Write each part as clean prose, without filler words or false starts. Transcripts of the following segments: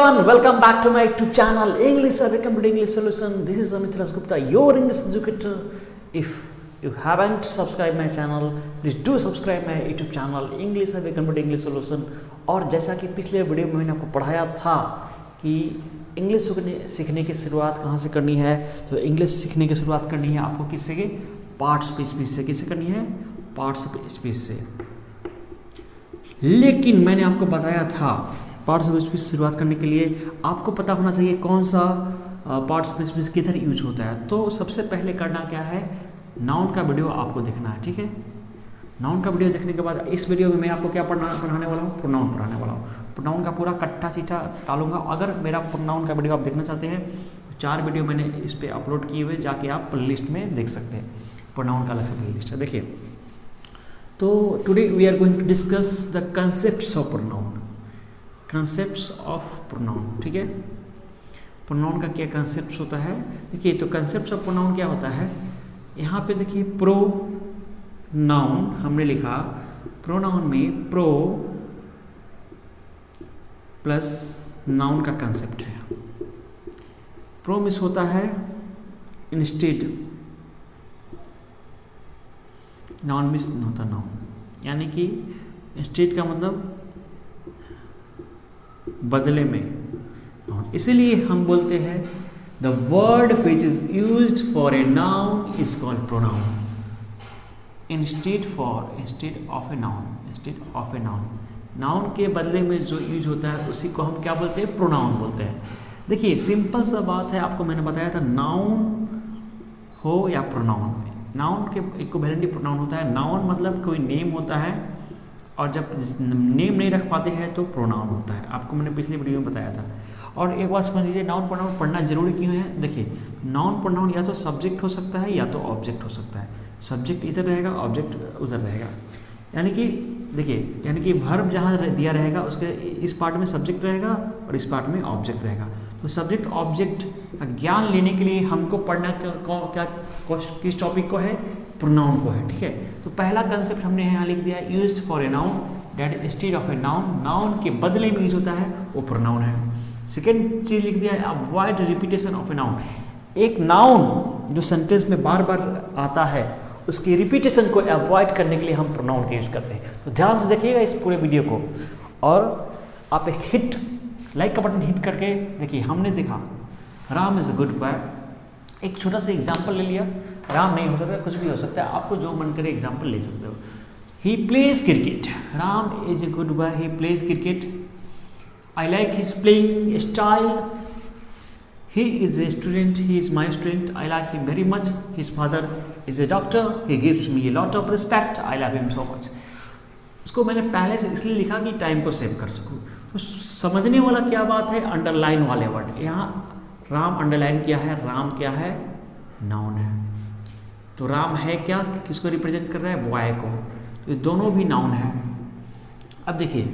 everyone, welcome back to my YouTube channel English Become English Solution. This is Amit Rasgupta, your English educator. If you haven't subscribed my channel, please do subscribe my YouTube channel English Become English Solution. और जैसा कि पिछले video में मैंने आपको पढ़ाया था कि इंग्लिश सीखने की शुरुआत कहाँ से करनी है, तो इंग्लिश सीखने की शुरुआत करनी है आपको किससे के पार्ट्स ऑफ स्पीच से। किससे करनी है? पार्ट्स ऑफ स्पीच से। लेकिन मैंने आपको बताया था पार्ट्स ऑफ स्पीच शुरुआत करने के लिए आपको पता होना चाहिए कौन सा पार्ट्स ऑफ स्पीच किधर यूज होता है। तो सबसे पहले करना क्या है, नाउन का वीडियो आपको देखना है, ठीक है। नाउन का वीडियो देखने के बाद इस वीडियो में मैं आपको क्या पढ़ाने वाला हूँ, प्रोनाउन पढ़ाने वाला हूँ। प्रोनाउन का पूरा कट्टा सीटा डालूंगा। अगर मेरा प्रोनाउन का वीडियो आप देखना चाहते हैं, 4 वीडियो मैंने इस पर अपलोड किए हुए, जाके आप प्ले लिस्ट में देख सकते हैं। प्रोनाउन का अलग से प्ले लिस्ट है, देखिए। तो today we are going to discuss the concepts of pronoun. Concepts of pronoun, ठीक है। प्रोनाउन का क्या कंसेप्ट होता है, देखिए। तो कंसेप्ट ऑफ प्रोनाउन क्या होता है, यहाँ पे देखिए प्रोनाउन हमने लिखा। प्रोनाउन में प्रो प्लस नाउन का कंसेप्ट है। प्रो मिस होता है इंस्टेड, नाउन मिस होता नाउन, यानी कि इंस्टेड का मतलब बदले में। इसीलिए हम बोलते हैं the word which is used for a noun is called pronoun. Instead of a noun, noun के बदले में जो यूज होता है उसी को हम क्या बोलते हैं, प्रोनाउन बोलते हैं। देखिए सिंपल सा बात है, आपको मैंने बताया था नाउन हो या प्रोनाउन, नाउन के इक्विवेलेंट प्रोनाउन होता है। नाउन मतलब कोई नेम होता है, और जब नेम नहीं रख पाते हैं तो प्रोनाउन होता है। आपको मैंने पिछले वीडियो में बताया था। और एक बात समझ लीजिए, नाउन प्रोनाउन पढ़ना जरूरी क्यों है। देखिए नाउन प्रोनाउन या तो सब्जेक्ट हो सकता है या तो ऑब्जेक्ट हो सकता है। सब्जेक्ट इधर रहेगा, ऑब्जेक्ट उधर रहेगा। यानी कि देखिए, यानी कि वर्ब जहाँ दिया रहेगा उसके इस पार्ट में सब्जेक्ट रहेगा और इस पार्ट में ऑब्जेक्ट रहेगा। तो सब्जेक्ट ऑब्जेक्ट का ज्ञान लेने के लिए हमको पढ़ना क्या किस टॉपिक को है, प्रोनाउन को है, ठीक है। तो पहला कंसेप्ट हमने यहाँ लिख दिया, used for a noun that is instead of a noun, noun के बदले में यूज होता है वो प्रोनाउन है। सेकेंड चीज लिख दिया है, avoid repetition of a noun. एक नाउन जो सेंटेंस में बार बार आता है उसकी रिपीटेशन को अवॉइड करने के लिए हम प्रोनाउन का यूज करते हैं। तो ध्यान से देखिएगा इस पूरे वीडियो को, और आप एक लाइक का बटन हिट करके देखिए। हमने देखा Ram is a good boy, एक छोटा सा एग्जाम्पल ले लिया। राम नहीं हो सकता, कुछ भी हो सकता है, आपको जो मन करे एग्जाम्पल ले सकते हो। He plays cricket, Ram is a good boy, he plays cricket. I like his playing style, he is a student, he is my student, I like him very much. His father is a doctor, he gives me a lot of respect, I love him so much. इसको मैंने पहले से इसलिए लिखा कि time को save कर सकूं। तो समझने वाला क्या बात है, अंडरलाइन वाले वर्ड। यहाँ राम अंडरलाइन किया है, राम क्या है, नाउन है। तो राम है क्या, किसको रिप्रेजेंट कर रहा है, बॉय को। तो दोनों भी नाउन है। अब देखिए,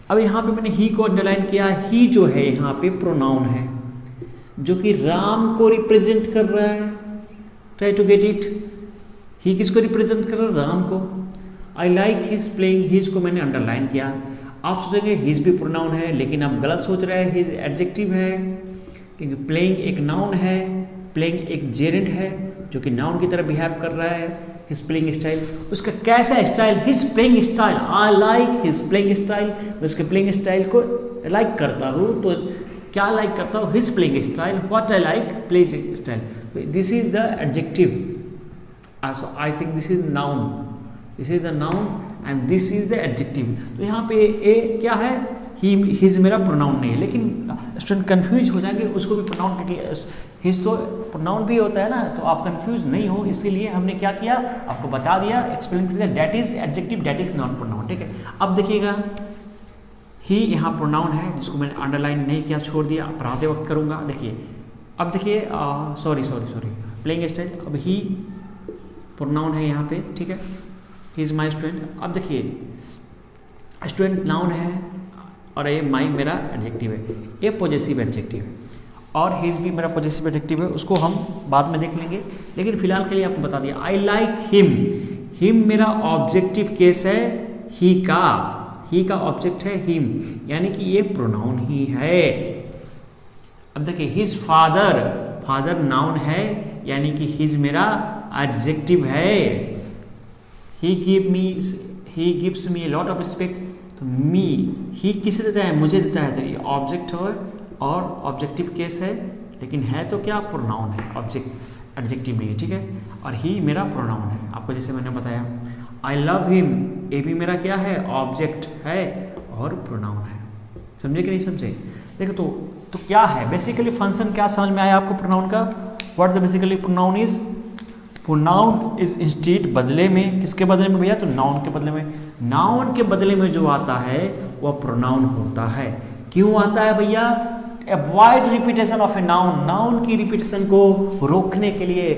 अब यहाँ पे मैंने ही को अंडरलाइन किया। ही जो है यहाँ पे प्रोनाउन है जो कि राम को रिप्रेजेंट कर रहा है। Try to get it. He किसको रिप्रेजेंट कर रहा है, राम को। I like his playing, his को मैंने अंडरलाइन किया। आप सोचेंगे हिज भी प्रोनाउन है, लेकिन आप गलत सोच रहे हैं, हिज एडजेक्टिव है, क्योंकि प्लेइंग एक नाउन है, प्लेइंग एक जेरेंट है जो कि नाउन की तरह बिहेव कर रहा है। हिज प्लेइंग स्टाइल, उसका कैसा स्टाइल, हिज प्लेइंग स्टाइल, आई लाइक हिज प्लेइंग स्टाइल। मैं उसके प्लेइंग स्टाइल को लाइक करता हूँ। तो क्या लाइक करता हूँ, his playing style. What I like, playing style. This is the adjective, I think this is noun, this is the noun and this is the adjective. तो यहाँ पे ए क्या है, ही हिज मेरा प्रोनाउन नहीं है। लेकिन स्टूडेंट कंफ्यूज हो जाएंगे, उसको भी प्रोनाउन के हिज तो प्रोनाउन भी होता है ना, तो आप कंफ्यूज नहीं हो, इसीलिए हमने क्या किया, आपको बता दिया, एक्सप्लेन कर दिया। That is adjective, that is non pronoun, ठीक है। अब देखिएगा, ही यहाँ प्रोनाउन है जिसको मैंने अंडरलाइन नहीं किया, छोड़ दिया, पढ़ाते वक्त करूँगा। देखिए अब देखिए, सॉरी प्लेइंग स्टाइल। अब ही प्रोनाउन है यहाँ पे, ठीक है। He is my student. अब देखिए स्टूडेंट नाउन है और ये माई मेरा एडजेक्टिव है, ये पॉजेसिव एडजेक्टिव है, और हिज भी मेरा पॉजेसिव एडजेक्टिव है। उसको हम बाद में देख लेंगे, लेकिन फिलहाल के लिए आपको बता दिया। आई लाइक हिम, हिम मेरा ऑब्जेक्टिव केस है, ही का ऑब्जेक्ट है हिम, यानी कि ये प्रोनाउन ही है। अब देखिए हिज फादर, फादर नाउन है यानी कि हिज मेरा एडजेक्टिव है। He gives me lot of respect, तो मी ही किसे देता है, मुझे देता है, तो ये ऑब्जेक्ट है और ऑब्जेक्टिव केस है, लेकिन है तो क्या प्रोनाउन है, ऑब्जेक्ट एडजेक्टिव नहीं है, ठीक है। और ही मेरा प्रोनाउन है, आपको जैसे मैंने बताया। आई लव हिम, ये भी मेरा क्या है, ऑब्जेक्ट है और प्रोनाउन है। समझे कि नहीं समझे? देखो तो क्या है बेसिकली फंक्शन, क्या समझ में आया आपको प्रोनाउन का? What the basically pronoun is? Pronoun is instead, बदले में, किसके बदले में भैया? तो नाउन के बदले में। नाउन के बदले में जो आता है वह प्रोनाउन होता है। क्यों आता है भैया? Avoid repetition of a noun, noun की रिपीटेशन को रोकने के लिए,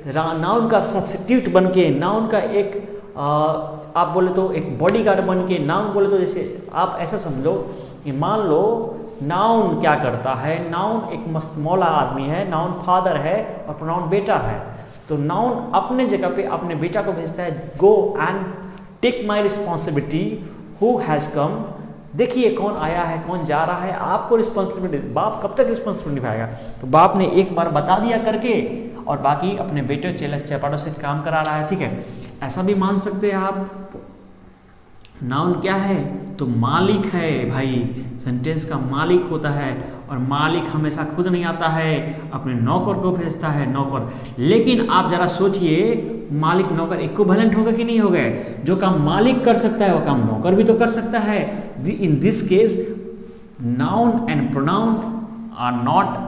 नाउन का सब्स्टिट्यूट बन के, नाउन का एक आप बोले तो एक बॉडीगार्ड बन के, नाउन बोले तो जैसे आप ऐसा समझो कि मान लो नाउन क्या करता है, नाउन एक मस्तमौला आदमी है, नाउन फादर है और प्रोनाउन बेटा है। तो नाउन अपने जगह पे अपने बेटा को भेजता है, go and take my responsibility who has come. देखिए कौन आया है कौन जा रहा है, आपको रिस्पॉन्सिबिलिटी। बाप कब तक रिस्पॉन्सिबिलिटी निभाएगा? तो बाप ने एक बार बता दिया करके और बाकी अपने बेटे चेला चपाटों से काम करा रहा है, ठीक है। ऐसा भी मान सकते हैं आप, नाउन क्या है? तो मालिक है भाई, सेंटेंस का मालिक होता है, और मालिक हमेशा खुद नहीं आता है, अपने नौकर को भेजता है, नौकर। लेकिन आप जरा सोचिए, मालिक नौकर इक्विवेलेंट होगा कि नहीं होगा? जो काम मालिक कर सकता है वो काम नौकर भी तो कर सकता है। In this case noun and pronoun are not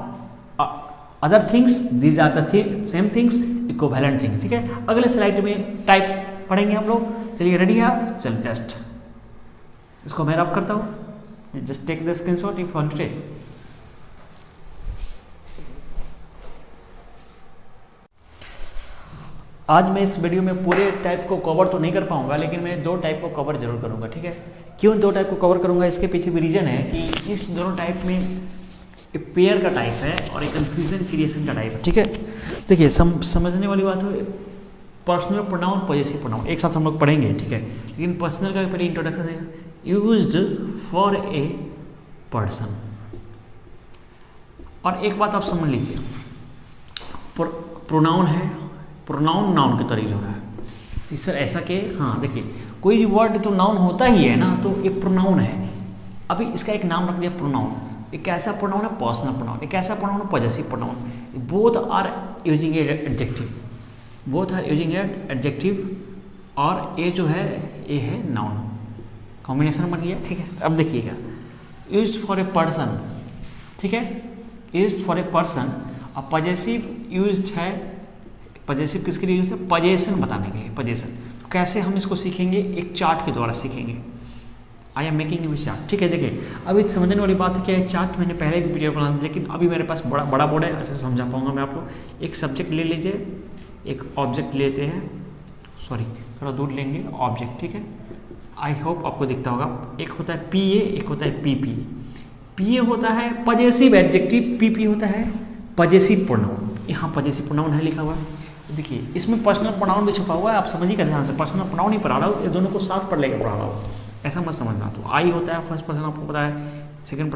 other things, these are the same things, equivalent things, ठीक है। अगले स्लाइड में टाइप्स पढ़ेंगे हम लोग। चलिए रेडी है आप? चल जस्ट इसको मैं रब करता हूँ, just take the screenshot if want to take. आज मैं इस वीडियो में पूरे टाइप को कवर तो नहीं कर पाऊंगा, लेकिन मैं 2 टाइप को कवर जरूर करूंगा, ठीक है। क्यों 2 टाइप को कवर करूंगा? इसके पीछे भी रीजन है कि इस दोनों टाइप में एक पेयर का टाइप है और एक कंफ्यूजन क्रिएशन का टाइप है, ठीक है। देखिए समझने वाली बात है, पर्सनल प्रोनाउन, पॉजेसिव प्रोनाउन एक साथ हम लोग पढ़ेंगे, ठीक है। लेकिन पर्सनल का पहले इंट्रोडक्शन है, यूज्ड फॉर ए पर्सन। और एक बात आप समझ लीजिए, प्रोनाउन है, प्रोनाउन नाउन के तरीके हो रहा है सर, ऐसा कि हाँ देखिए कोई भी वर्ड तो नाउन होता ही है ना, तो एक प्रोनाउन है। अभी इसका एक नाम रख दिया प्रोनाउन। एक ऐसा प्रोनाउन है पर्सनल प्रोनाउन, एक ऐसा प्रोनाउन है possessive pronoun. Both are using adjective, both are using adjective, और ये जो है ये है नाउन, कॉम्बिनेशन बन गया, ठीक है। अब देखिएगा, यूज्ड फॉर ए पर्सन, ठीक है, यूज्ड फॉर ए पर्सन। अब पॉजेसिव यूज्ड है, पॉजेसिव किसके लिए यूज है? पॉजेशन बताने के लिए, पॉजेशन। तो कैसे हम इसको सीखेंगे? एक चार्ट के द्वारा सीखेंगे। I am making you chart, ठीक है। देखिए अभी समझने वाली बात है क्या है, चार्ट मैंने पहले भी वीडियो बना दी, लेकिन अभी मेरे पास बड़ा बोर्ड है, ऐसे समझा पाऊंगा मैं आपको। एक सब्जेक्ट ले लीजिए, एक ऑब्जेक्ट लेते हैं, सॉरी थोड़ा दूर लेंगे, ऑब्जेक्ट, ठीक है। आई होप आपको दिखता होगा। एक होता है पी ए, एक होता है पी पी। पी ए होता है पॉजेसिव एडजेक्टिव, पी पी होता है पॉजेसिव प्रोनाउन। यहाँ पॉजेसिव प्रोनाउन है लिखा हुआ है, देखिए इसमें पर्सनल प्रोनाउन भी छुपा हुआ है। आप समझिएगा ध्यान से, पर्सनल प्रोनाउन ही पढ़ा रहा हूँ, ये दोनों को साथ पढ़ लेकर पढ़ा रहा हूँ, ऐसा मत समझना। तो आई होता है फर्स्ट पर्सन, आपको पता है। सेकंड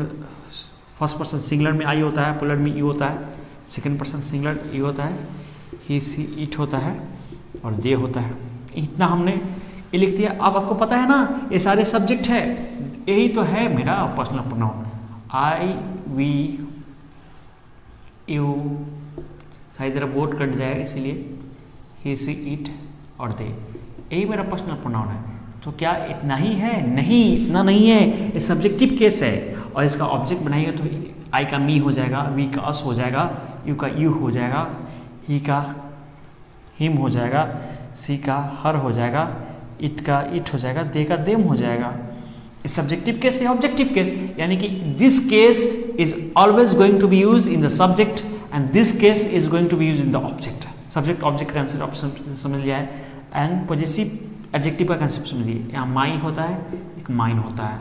फर्स्ट पर्सन सिंगुलर में आई होता है, प्लूरल में ई होता है। सेकंड पर्सन सिंगुलर ई होता है, ही सी इट होता है, और दे होता है। इतना हमने ये लिख दिया। अब आपको पता है ना ये सारे सब्जेक्ट है, यही तो है मेरा personal pronoun. I, we, you, शायद ज़रा बोर्ड कट जाए इसलिए, ही सी इट और दे, यही मेरा पर्सनल प्रोनाउन है। तो क्या इतना ही है? नहीं, इतना नहीं है, ये सब्जेक्टिव केस है। और इसका ऑब्जेक्ट बनाएगा तो आई का मी हो जाएगा, वी का अस हो जाएगा, यू का यू हो जाएगा, ही का हिम हो जाएगा, सी का हर हो जाएगा, इट का इट हो जाएगा, दे का देम हो जाएगा। ये सब्जेक्टिव केस है, ऑब्जेक्टिव केस, यानी कि this case is always going to be use in the subject and this case is going to be use in the object. Subject object का कंसेप्ट ऑप्शन समझ लिया है। एंड पॉजेसिव एडजेक्टिव का concept समझिए, यहाँ माई होता है, एक माइन होता है,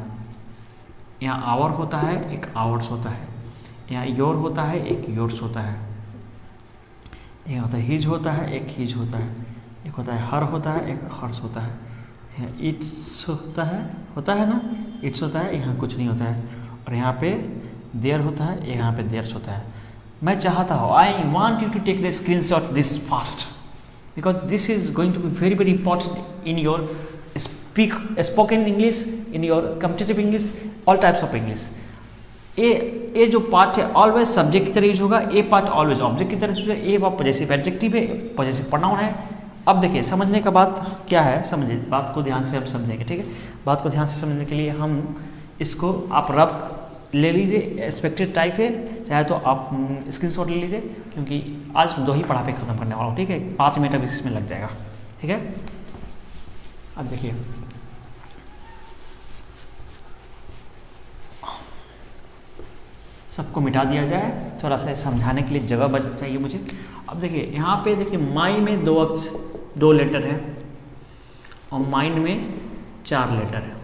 यहाँ आवर होता है, एक आवर्स होता है, यहाँ योर होता है, एक योर्स होता है, यह होता है हिज होता है, एक हिज होता है, एक होता है हर होता है, एक हर्स होता है, यहाँ इट्स होता है ना, इट्स होता है, यहाँ कुछ नहीं होता है, और यहाँ पे देयर होता है, यहाँ पे देयर्स होता है। मैं चाहता हूँ, I want you to take the screenshot this fast, because this is going to be very very important in your spoken English, in your competitive English, all types of English. ए जो part है always subject की तरह use होगा, ए part always object की तरह use होगा, ए possessive adjective है, पॉजेसिव प्रोनाउन है। अब देखिए समझने का बात क्या है, समझिए बात को ध्यान से हम समझेंगे, ठीक है। बात को ध्यान से समझने के लिए हम इसको आप रफ ले लीजिए, एक्सपेक्टेड टाइप है, चाहे तो आप स्क्रीनशॉट ले लीजिए, क्योंकि आज 2 ही पढ़ा पे खत्म करने वाला हूँ, ठीक है। 5 मिनट अभी इसमें लग जाएगा, ठीक है। अब देखिए सबको मिटा दिया जाए, थोड़ा सा समझाने के लिए जगह बच चाहिए मुझे। अब देखिए यहाँ पे देखिए माई में 2 लेटर है और माइन में 4 लेटर है।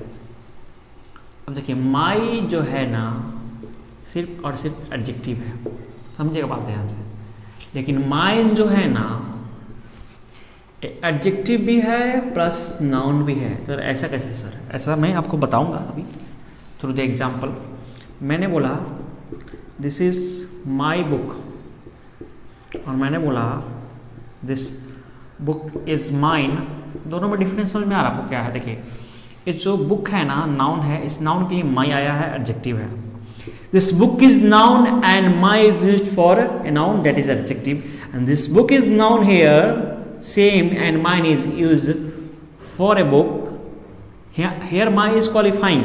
अब देखिए माई जो है ना सिर्फ और सिर्फ एडजेक्टिव है, समझिएगा बात ध्यान से। लेकिन माइन जो है ना एडजेक्टिव भी है प्लस नाउन भी है। तो ऐसा कैसे सर? ऐसा मैं आपको बताऊंगा अभी थ्रू द एग्जाम्पल। मैंने बोला दिस इज माई बुक और मैंने बोला दिस बुक इज माइन, दोनों में डिफरेंस समझ में आ रहा आपको क्या है? देखिए ये जो बुक है ना नाउन है, इस नाउन के लिए माई आया है, एडजेक्टिव है। This book is noun and my is used for a noun that is adjective, and this book is noun here same and mine is used for a book. Here my is qualifying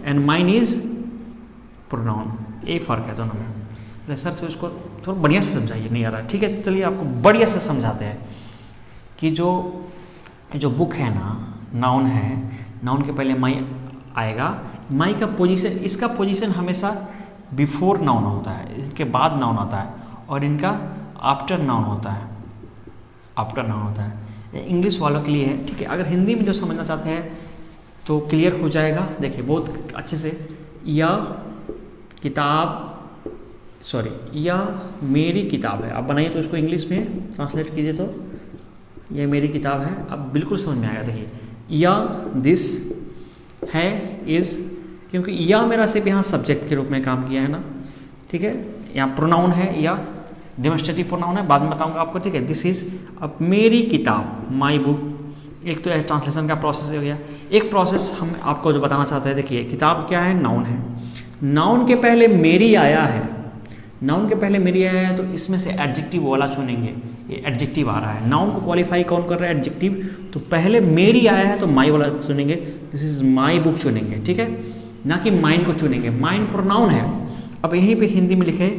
and mine is pronoun. ये फर्क है दोनों में। Sir तो इसको थोड़ा बढ़िया से समझाइए, नहीं आ रहा, ठीक है। चलिए आपको बढ़िया से समझाते हैं कि जो बुक है ना नाउन है, नाउन के पहले माई आएगा। माई का पोजीशन, इसका पोजीशन हमेशा बिफोर नाउन होता है, इसके बाद नाउन आता है, और इनका आफ्टर नाउन होता है, आफ्टर नाउन होता है। इंग्लिश वालों के लिए है, ठीक है। अगर हिंदी में जो समझना चाहते हैं तो क्लियर हो जाएगा। देखिए बहुत अच्छे से, या किताब, सॉरी या मेरी किताब है, आप बनाइए तो इसको इंग्लिश में ट्रांसलेट कीजिए तो ये मेरी किताब है, अब बिल्कुल समझ में आएगा। देखिए या दिस है इज, क्योंकि या मेरा सिर्फ यहाँ सब्जेक्ट के रूप में काम किया है ना, ठीक है। यहाँ प्रोनाउन है, या डेमोस्ट्रेटिव प्रोनाउन है, बाद में बताऊंगा आपको, ठीक है। दिस इज, अब मेरी किताब माई बुक, एक तो ट्रांसलेशन का प्रोसेस हो गया। एक प्रोसेस हम आपको जो बताना चाहते हैं, देखिए किताब क्या है, नाउन है, नाउन के पहले मेरी आया है, नाउन के पहले मेरी आया है, तो इसमें से एडजेक्टिव वाला चुनेंगे। ये एडजेक्टिव आ रहा है, नाउन को क्वालिफाई कौन कर रहा है? एडजेक्टिव। तो पहले मेरी आया है तो माई वाला चुनेंगे, दिस इज माई बुक चुनेंगे, ठीक है, ना कि माइन को चुनेंगे। माइन प्रोनाउन है। अब यहीं पे हिंदी में लिखे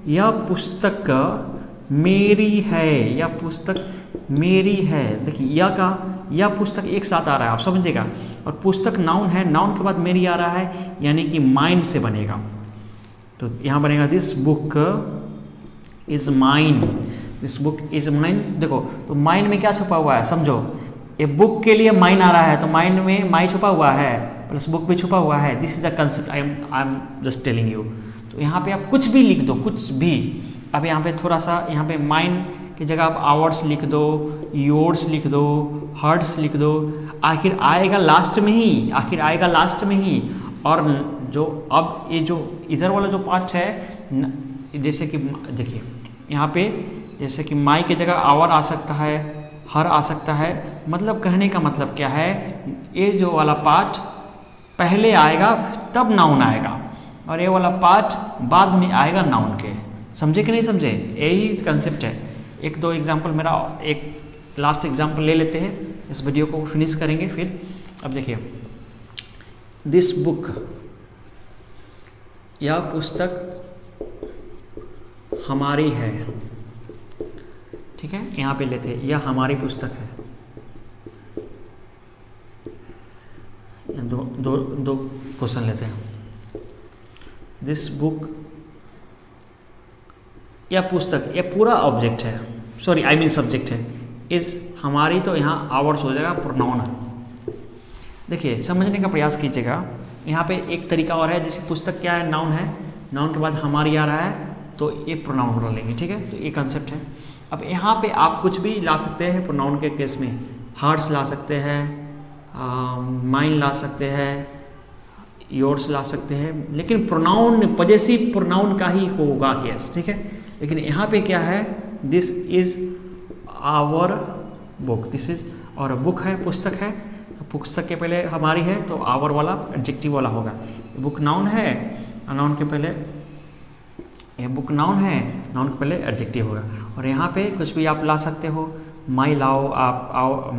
यह पुस्तक मेरी है, यह पुस्तक मेरी है। देखिए यह पुस्तक एक साथ आ रहा है, आप समझिएगा। और पुस्तक नाउन है, नाउन के बाद मेरी आ रहा है, यानी कि माइन से बनेगा। तो यहाँ बनेगा this book is mine, this book is mine. देखो तो माइन में क्या छुपा हुआ है, समझो। ए बुक के लिए माइन आ रहा है तो माइन में माई छुपा हुआ है, प्लस बुक भी छुपा हुआ है। This is the concept I am just telling you. तो यहाँ पे आप कुछ भी लिख दो, कुछ भी। अब यहाँ पे थोड़ा सा, यहाँ पे माइन की जगह आप आवर्स लिख दो, योर्स लिख दो, हर्ट्स लिख दो, आखिर आएगा लास्ट में ही, आखिर आएगा लास्ट में ही। और जो अब ये जो इधर वाला जो पार्ट है, जैसे कि देखिए यहाँ पे जैसे कि माई की जगह आवर आ सकता है, हर आ सकता है। मतलब कहने का मतलब क्या है, ये जो वाला पार्ट पहले आएगा तब नाउन आएगा, और ये वाला पार्ट बाद में आएगा नाउन के। समझे कि नहीं समझे? यही कंसेप्ट है। 1-2 एग्जाम्पल, मेरा एक लास्ट एग्जाम्पल ले लेते हैं, इस वीडियो को फिनिश करेंगे फिर। अब देखिए दिस बुक, यह पुस्तक हमारी है, ठीक है। यहाँ पे लेते हैं यह हमारी पुस्तक है। दो क्वेश्चन लेते हैं। दिस बुक, यह पुस्तक, यह पूरा ऑब्जेक्ट है, सॉरी आई मीन सब्जेक्ट है। इस हमारी, तो यहाँ आवर्स हो जाएगा, प्रोनाउन है। देखिए समझने का प्रयास कीजिएगा। यहाँ पे एक तरीका और है, जैसे पुस्तक क्या है, नाउन है, नाउन के बाद हमारी आ रहा है तो ये प्रोनाउन बना लेंगे, ठीक है। तो ये कंसेप्ट है। अब यहाँ पे आप कुछ भी ला सकते हैं प्रोनाउन के केस में, हर्ट्स ला सकते हैं, माइन ला सकते हैं, योर्स ला सकते हैं, लेकिन प्रोनाउन पॉजेसिव प्रोनाउन का ही होगा केस, ठीक है। लेकिन यहाँ पे क्या है, this is our book, this is और बुक है, पुस्तक है, पुस्तक के पहले हमारी है तो आवर वाला एडजेक्टिव वाला होगा। बुक नाउन है, नाउन के पहले, ये बुक नाउन है, नाउन के पहले एडजेक्टिव होगा। और यहाँ पे कुछ भी आप ला सकते हो, माई लाओ, आप आओ,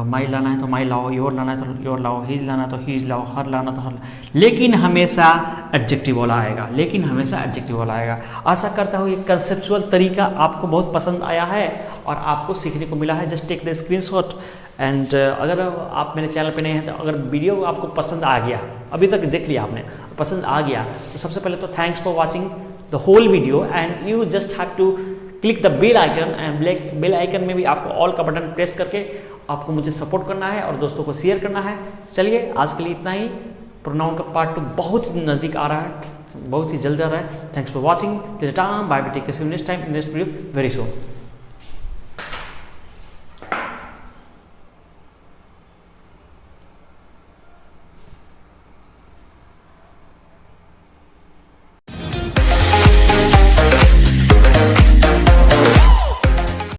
माई लाना है तो माई लाओ, योर लाना है तो योर लाओ, हीज लाना है तो हीज लाओ, हर लाना तो हर, लेकिन हमेशा एडजेक्टिव वाला आएगा, लेकिन हमेशा एडजेक्टिव वाला आएगा। आशा करता हूँ ये कंसेप्चुअल तरीका आपको बहुत पसंद आया है और आपको सीखने को मिला है। Just take the screenshot and अगर आप मेरे चैनल पे नए हैं तो अगर वीडियो आपको पसंद आ गया, अभी तक देख लिया आपने, पसंद आ गया, तो सबसे पहले तो thanks for watching the whole video and you just have to click the bell icon and bell icon में भी आपको ऑल का बटन प्रेस करके आपको मुझे सपोर्ट करना है और दोस्तों को शेयर करना है। चलिए आज के लिए इतना ही। प्रोनाउन का पार्ट 2 बहुत ही नज़दीक आ रहा है, बहुत ही जल्दी आ रहा है। Thanks for watching, till time, bye bye, take care, see you next time, next video very soon.